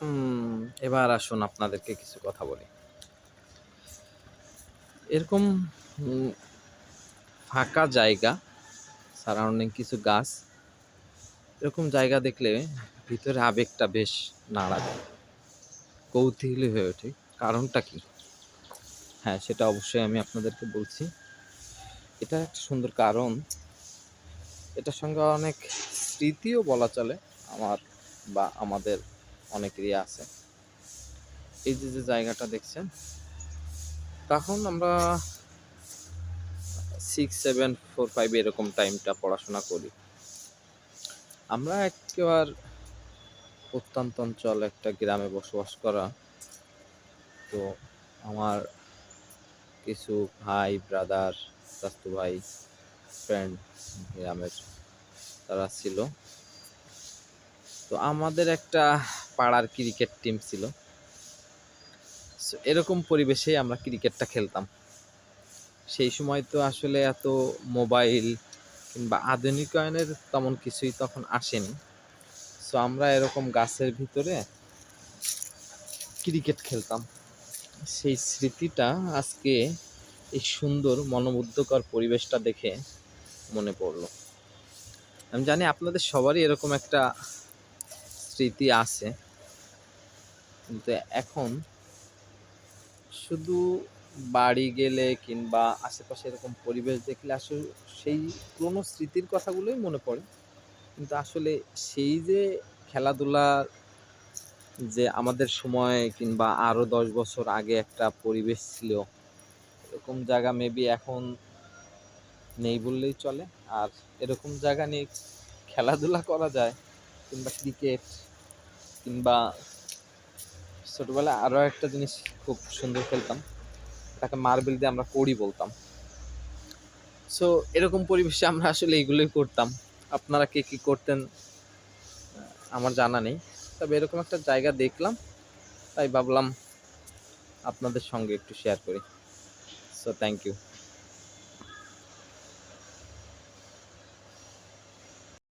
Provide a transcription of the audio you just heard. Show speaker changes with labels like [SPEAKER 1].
[SPEAKER 1] উম এবার আসুন আপনাদেরকে কিছু কথা বলি। এরকম উম ফাঁকা জায়গা, সারাউন্ডিং কিছু গাছ, এরকম জায়গা দেখলে ভিতরে আবেগটা বেশ নাড়া দেয়। কৌতূহলী হয়ে ওঠে। কারণটা কি? হ্যাঁ, সেটা অবশ্যই আমি আপনাদেরকে বলছি। এটার একটা সুন্দর কারণ, এটার সঙ্গে অনেক স্মৃতিও বলা চলে আমার বা আমাদের অনেকেরই আছে। এই যে জায়গাটা দেখছেন, তখন আমরা 6, 7, 4, 5 এরকম টাইমটা পড়াশোনা করি। আমরা একেবার প্রত্যন্ত অঞ্চল একটা গ্রামে বসবাস করা। তো আমার কিছু ভাই, ব্রাদার, চাচাতো ভাই, ফ্রেন্ড গ্রামের তারা ছিল। তো আমাদের একটা পাড়ার ক্রিকেট টিম ছিল। সো এরকম পরিবেশেই আমরা ক্রিকেটটা খেলতাম। সেই সময় তো আসলে এত মোবাইল কিংবা আধুনিকায়নের তেমন কিছুই তখন আসেনি। সো আমরা এরকম গাছের ভিতরে ক্রিকেট খেলতাম। সেই স্মৃতিটা আজকে এই সুন্দর মনোমুগ্ধকর পরিবেশটা দেখে মনে পড়লো। আমি জানি আপনাদের সবারই এরকম একটা স্মৃতি আছে, কিন্তু এখন শুধু বাড়ি গেলে কিংবা আশেপাশে এরকম পরিবেশ দেখলে আসলে সেই পুরোনো স্মৃতির কথাগুলোই মনে পড়ে। কিন্তু আসলে সেই যে খেলাধুলা, যে আমাদের সময় কিংবা আরো 10 বছর আগে একটা পরিবেশ ছিল, এরকম জায়গা মেবি এখন নেই বললেই চলে। আর এরকম জায়গা নিয়ে খেলাধুলা করা যায় কিংবা ক্রিকেট কিংবা ছোটবেলায় আরো একটা জিনিস খুব সুন্দর খেলতাম, তাকে মার্বেল দিয়ে আমরা কড়ি বলতাম। সো এরকম পরিবেশে আমরা আসলে এগুলোই করতাম। আপনারা কে কি করতেন আমার জানা নেই, তবে এরকম একটা জায়গা দেখলাম, তাই ভাবলাম আপনাদের সঙ্গে একটু শেয়ার করি। So thank you.